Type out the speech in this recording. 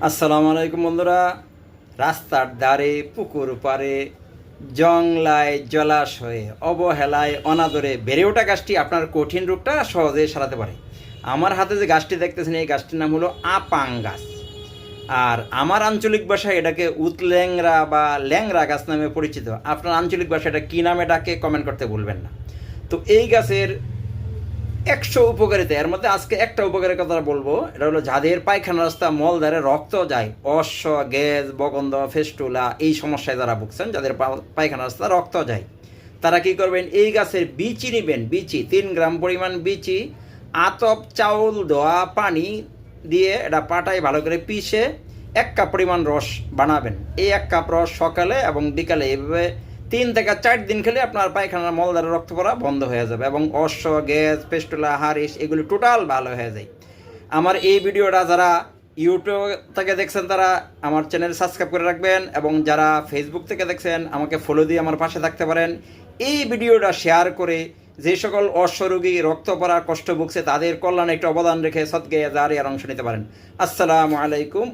আসসালামু আলাইকুম বন্ধুরা। রাস্তার ধারে, পুকুর পাড়ে, জংলায়, জলাশয়ে, অবহেলায়, অনাদরে বেড়ে ওঠা গাছটি আপনার কঠিন রোগটা সহজে সারাতে পারে। আমার হাতে যে গাছটি দেখতেছেন, এই গাছটির নাম হলো আপাং গাছ। আর আমার আঞ্চলিক ভাষায় এটাকে উতল্যাংরা বা ল্যাংরা গাছ নামে পরিচিত। আপনার আঞ্চলিক ভাষায় এটা কী নামে ডাকে কমেন্ট করতে ভুলবেন না। তো এই গাছের 100 উপকারিতা, এর মধ্যে আজকে একটা উপকারের কথা বলবো। এটা হলো যাদের পায়খানা রাস্তা মলদ্বারে রক্ত যায়, অশ্ব, গ্যাস, বগন্ধ, ফেস্টুলা, এই সমস্যায় যারা ভুগছেন, যাদের পায়খানা রাস্তা রক্ত যায়, তারা কি করবেন, এই গাছের বিচি নেবেন। বিচি 3 গ্রাম পরিমাণ বিচি আতপ চাউল ধোয়া পানি দিয়ে এটা পাটায় ভালো করে পিষে 1 কাপ পরিমাণ রস বানাবেন। এই 1 কাপ রস সকালে এবং বিকালে এইভাবে 3 থেকে 4 দিন খেলে আপনার পায়খানার মলদ্বারে রক্ত পড়া বন্ধ হয়ে যাবে এবং অশ্ব, গ্যাস, পেস্টুলা, হারিস এগুলি টোটাল ভালো হয়ে যায়। আমার এই ভিডিওটা যারা ইউটিউব থেকে দেখছেন তারা আমার চ্যানেল সাবস্ক্রাইব করে রাখবেন, এবং যারা ফেসবুক থেকে দেখছেন আমাকে ফলো দিয়ে আমার পাশে থাকতে পারেন। এই ভিডিওটা শেয়ার করে যে সকল অশ্বরোগী, রক্ত পড়া, কষ্ট ভুগছে তাদের কল্যাণে একটু অবদান রেখে সদকায়ে জারিয়ার অংশ নিতে পারেন। আসসালামু আলাইকুম।